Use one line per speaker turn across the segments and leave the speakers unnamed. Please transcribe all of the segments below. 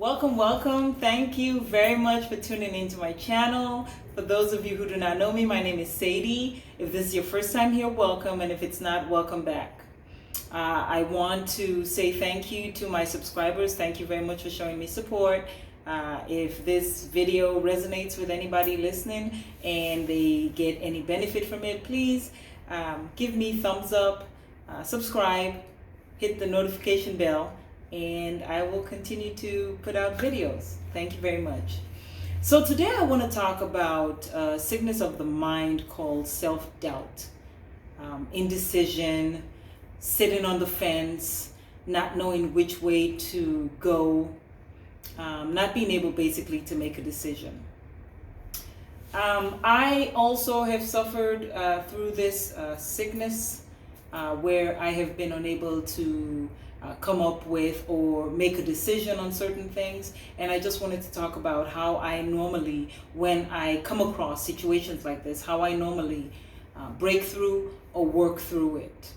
Welcome. Thank you very much for tuning into my channel. For those of you who do not know me, my name is Sadie. If this is your first time here, welcome. And if it's not, welcome back. I want to say thank you to my subscribers. Thank you very much for showing me support. If this video resonates with anybody listening and they get any benefit from it, please give me thumbs up, subscribe, hit the notification bell, and I will continue to put out videos. Thank you very much. So today I want to talk about a sickness of the mind called self-doubt, indecision, sitting on the fence, not knowing which way to go, not being able basically to make a decision. I also have suffered through this sickness where I have been unable to come up with or make a decision on certain things. And I just wanted to talk about how I normally, when I come across situations like this, how I normally break through or work through it.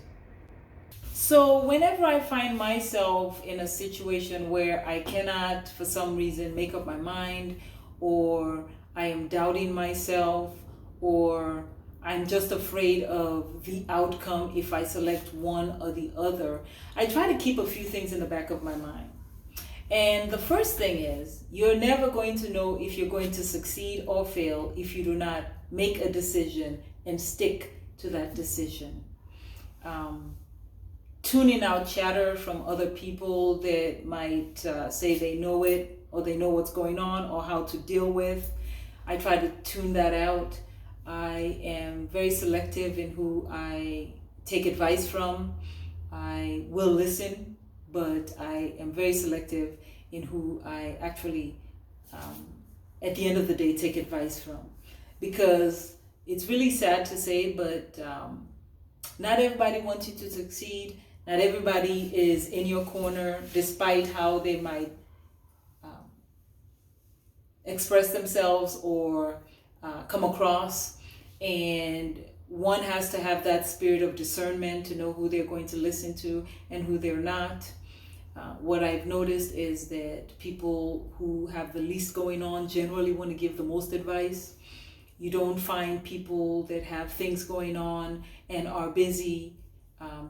So whenever I find myself in a situation where I cannot, for some reason, make up my mind, or I am doubting myself, or I'm just afraid of the outcome if I select one or the other, I try to keep a few things in the back of my mind. And the first thing is, you're never going to know if you're going to succeed or fail if you do not make a decision and stick to that decision. Tuning out chatter from other people that might say they know it, or they know what's going on, or how to deal with. I try to tune that out. I am very selective in who I take advice from. I will listen, but I am very selective in who I actually, at the end of the day, take advice from. Because it's really sad to say, but not everybody wants you to succeed. Not everybody is in your corner, despite how they might express themselves or come across. And one has to have that spirit of discernment to know who they're going to listen to and who they're not. What I've noticed is that people who have the least going on generally want to give the most advice. You don't find people that have things going on and are busy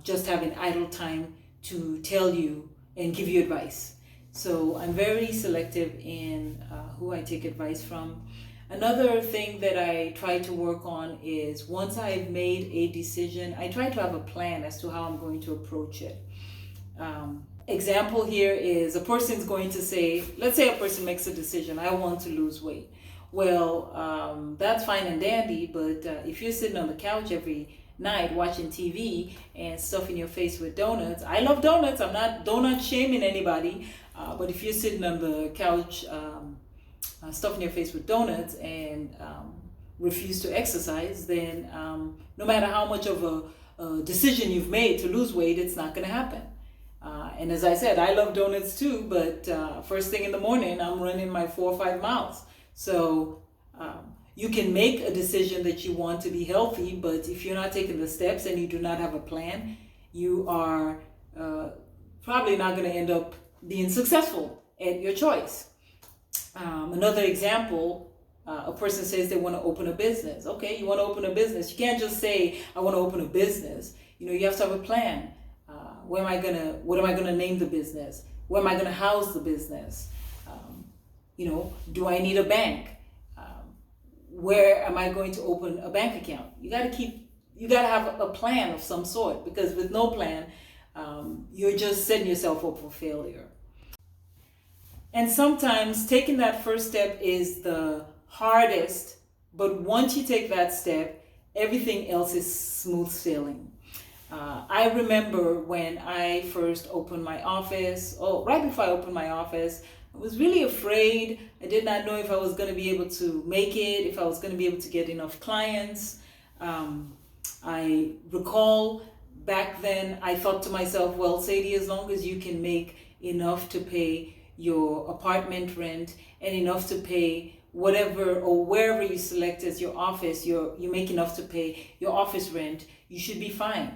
just having idle time to tell you and give you advice. So I'm very selective in who I take advice from. Another thing that I try to work on is, once I've made a decision, I try to have a plan as to how I'm going to approach it. Example here is, a person's going to say, let's say a person makes a decision, I want to lose weight. Well, that's fine and dandy, but if you're sitting on the couch every night watching TV and stuffing your face with donuts, I love donuts, I'm not donut shaming anybody, but if you're sitting on the couch stuffing your face with donuts and refuse to exercise, then no matter how much of a decision you've made to lose weight, it's not going to happen. And as I said, I love donuts too, but first thing in the morning, I'm running my 4 or 5 miles. So you can make a decision that you want to be healthy, but if you're not taking the steps and you do not have a plan, you are probably not going to end up being successful at your choice. Another example, a person says they want to open a business. Okay, you want to open a business. You can't just say, I want to open a business. You know, you have to have a plan. What am I gonna name the business? Where am I gonna house the business? Do I need a bank? Where am I going to open a bank account? You gotta have a plan of some sort, because with no plan, you're just setting yourself up for failure. And sometimes taking that first step is the hardest, but once you take that step, everything else is smooth sailing. I remember when I first opened my office, right before I opened my office, I was really afraid. I did not know if I was going to be able to make it, if I was going to be able to get enough clients. I recall back then I thought to myself, well, Sadie, as long as you can make enough to pay your apartment rent and enough to pay whatever or wherever you select as your office, you make enough to pay your office rent, you should be fine.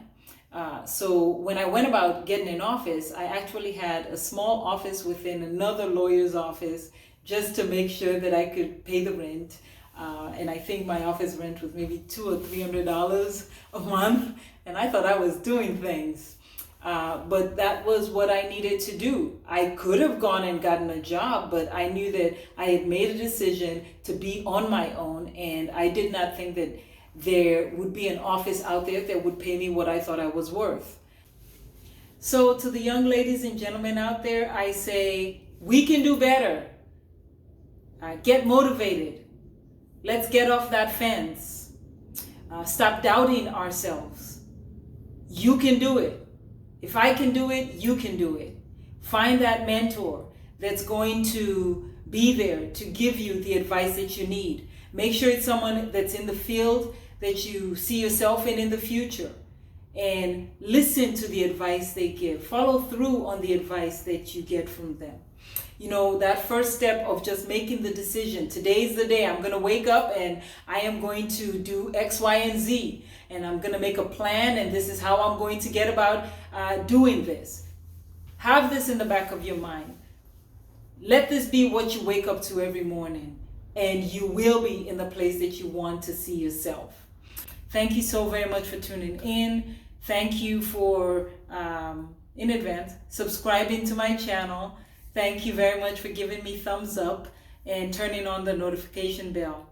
So when I went about getting an office, I actually had a small office within another lawyer's office just to make sure that I could pay the rent. And I think my office rent was maybe $200 or $300 a month, and I thought I was doing things. But that was what I needed to do. I could have gone and gotten a job, but I knew that I had made a decision to be on my own, and I did not think that there would be an office out there that would pay me what I thought I was worth. So to the young ladies and gentlemen out there, I say, we can do better. Get motivated. Let's get off that fence. Stop doubting ourselves. You can do it. If I can do it, you can do it. Find that mentor that's going to be there to give you the advice that you need. Make sure it's someone that's in the field that you see yourself in the future. And listen to the advice they give. Follow through on the advice that you get from them. You know, that first step of just making the decision. Today's the day. I'm going to wake up and I am going to do X, Y, and Z. And I'm going to make a plan, and this is how I'm going to get about doing this. Have this in the back of your mind. Let this be what you wake up to every morning, and you will be in the place that you want to see yourself. Thank you so very much for tuning in. Thank you for, in advance, subscribing to my channel. Thank you very much for giving me thumbs up and turning on the notification bell.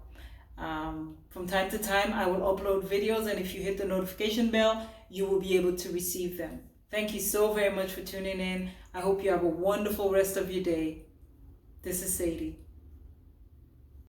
From time to time, I will upload videos, and if you hit the notification bell, you will be able to receive them. Thank you so very much for tuning in. I hope you have a wonderful rest of your day. This is Sadie.